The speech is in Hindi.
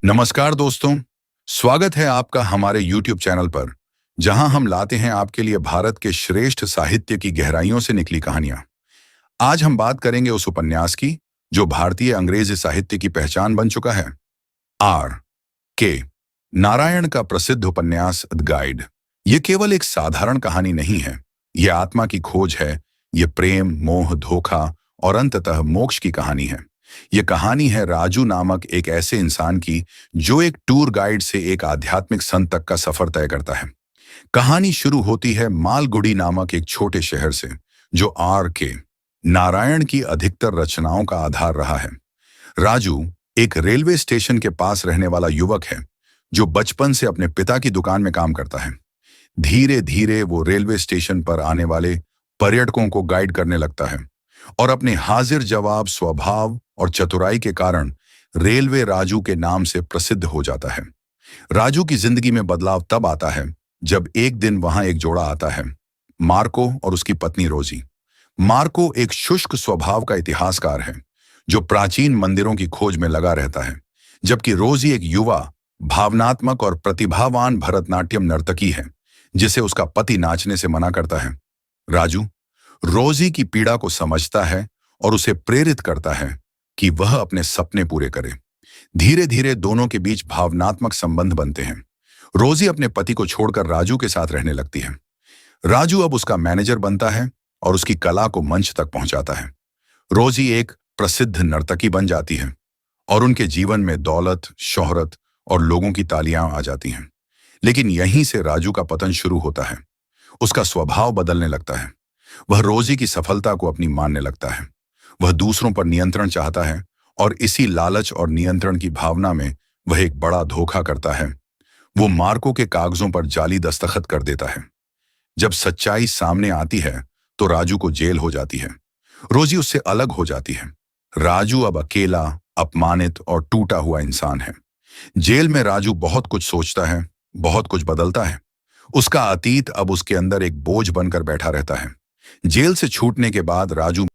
नमस्कार दोस्तों, स्वागत है आपका हमारे YouTube चैनल पर, जहां हम लाते हैं आपके लिए भारत के श्रेष्ठ साहित्य की गहराइयों से निकली कहानियां। आज हम बात करेंगे उस उपन्यास की जो भारतीय अंग्रेजी साहित्य की पहचान बन चुका है। आर के नारायण का प्रसिद्ध उपन्यास द गाइड। ये केवल एक साधारण कहानी नहीं है, ये आत्मा की खोज है, ये प्रेम, मोह, धोखा और अंततः मोक्ष की कहानी है। ये कहानी है राजू नामक एक ऐसे इंसान की जो एक टूर गाइड से एक आध्यात्मिक संत तक का सफर तय करता है। कहानी शुरू होती है मालगुडी नामक एक छोटे शहर से, जो आर के नारायण की अधिकतर रचनाओं का आधार रहा है। राजू एक रेलवे स्टेशन के पास रहने वाला युवक है जो बचपन से अपने पिता की दुकान में काम करता है। धीरे धीरे वो रेलवे स्टेशन पर आने वाले पर्यटकों को गाइड करने लगता है और अपने हाजिर जवाब स्वभाव और चतुराई के कारण रेलवे राजू के नाम से प्रसिद्ध हो जाता है। राजू की जिंदगी में बदलाव तब आता है जब एक दिन वहां एक जोड़ा आता है, मार्को और उसकी पत्नी रोजी। मार्को एक शुष्क स्वभाव का इतिहासकार है जो प्राचीन मंदिरों की खोज में लगा रहता है, जबकि रोजी एक युवा, भावनात्मक और प्रतिभावान भरतनाट्यम नर्तकी है जिसे उसका पति नाचने से मना करता है। राजू रोजी की पीड़ा को समझता है और उसे प्रेरित करता है कि वह अपने सपने पूरे करे। धीरे धीरे दोनों के बीच भावनात्मक संबंध बनते हैं। रोजी अपने पति को छोड़कर राजू के साथ रहने लगती है। राजू अब उसका मैनेजर बनता है और उसकी कला को मंच तक पहुंचाता है। रोजी एक प्रसिद्ध नर्तकी बन जाती है और उनके जीवन में दौलत, शोहरत और लोगों की तालियां आ जाती हैं। लेकिन यहीं से राजू का पतन शुरू होता है। उसका स्वभाव बदलने लगता है। वह रोजी की सफलता को अपनी मानने लगता है। वह दूसरों पर नियंत्रण चाहता है और इसी लालच और नियंत्रण की भावना में वह एक बड़ा धोखा करता है। वो मार्को के कागजों पर जाली दस्तखत कर देता है। जब सच्चाई सामने आती है तो राजू को जेल हो जाती है। रोजी उससे अलग हो जाती है। राजू अब अकेला, अपमानित और टूटा हुआ इंसान है। जेल में राजू बहुत कुछ सोचता है, बहुत कुछ बदलता है। उसका अतीत अब उसके अंदर एक बोझ बनकर बैठा रहता है। जेल से छूटने के बाद राजू